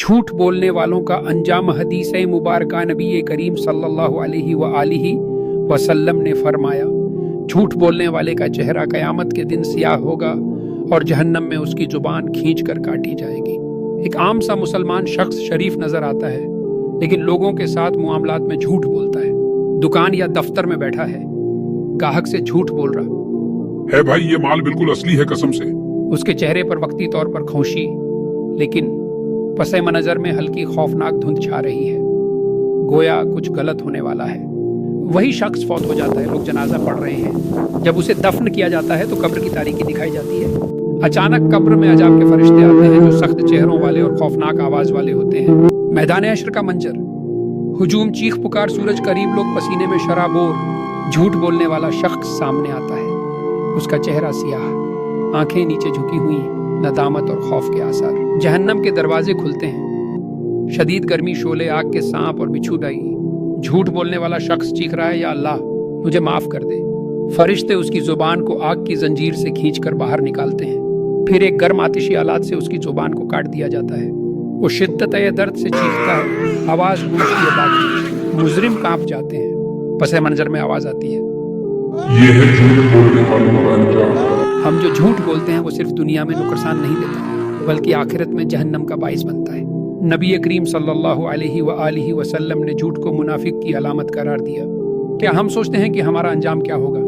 جھوٹ بولنے والوں کا انجام حدیث مبارکہ نبی کریم صلی اللہ علیہ وآلہ وسلم نے فرمایا، جھوٹ بولنے والے کا چہرہ قیامت کے دن سیاہ ہوگا اور جہنم میں اس کی زبان کھینچ کر کاٹی جائے گی۔ ایک عام سا مسلمان شخص شریف نظر آتا ہے، لیکن لوگوں کے ساتھ معاملات میں جھوٹ بولتا ہے۔ دکان یا دفتر میں بیٹھا ہے، گاہک سے جھوٹ بول رہا ہے بھائی یہ مال بالکل اصلی ہے قسم سے۔ اس کے چہرے پر وقتی طور پر خاموشی، لیکن پس منظر میں ہلکی خوفناک دھند چھا رہی ہے، گویا کچھ غلط ہونے والا ہے۔ وہی شخص فوت ہو جاتا ہے، لوگ جنازہ پڑھ رہے ہیں۔ جب اسے دفن کیا جاتا ہے تو قبر کی تاریکی دکھائی جاتی ہے۔ اچانک قبر میں عذاب کے فرشتے آتے ہیں جو سخت چہروں والے اور خوفناک آواز والے ہوتے ہیں۔ میدان حشر کا منظر، ہجوم، چیخ پکار، سورج قریب، لوگ پسینے میں شرابور۔ جھوٹ بولنے والا شخص سامنے آتا ہے، اس کا چہرہ سیاہ، آنکھیں نیچے جھکی ہوئی، ندامت اور خوف کے آثار۔ جہنم کے دروازے کھلتے ہیں، شدید گرمی، شعلے، آگ کے سانپ اور بچھو دائی۔ جھوٹ بولنے والا شخص چیخ رہا ہے، یا اللہ مجھے معاف کر دے۔ فرشتے اس کی زبان کو آگ کی زنجیر سے کھینچ کر باہر نکالتے ہیں، پھر ایک گرم آتشی آلات سے اس کی زبان کو کاٹ دیا جاتا ہے۔ وہ شدت درد سے چیختا ہے، آواز گونجتی ہے باقی، مجرم کانپ جاتے ہیں۔ پس منظر میں آواز آتی ہے، یہ ہے جھوٹ بولنے والوں کا انجام۔ ہم جو جھوٹ بولتے ہیں وہ صرف دنیا میں نقصان نہیں دیتا، بلکہ آخرت میں جہنم کا باعث بنتا ہے۔ نبی کریم صلی اللہ علیہ وآلہ وسلم نے جھوٹ کو منافق کی علامت قرار دیا۔ کیا ہم سوچتے ہیں کہ ہمارا انجام کیا ہوگا؟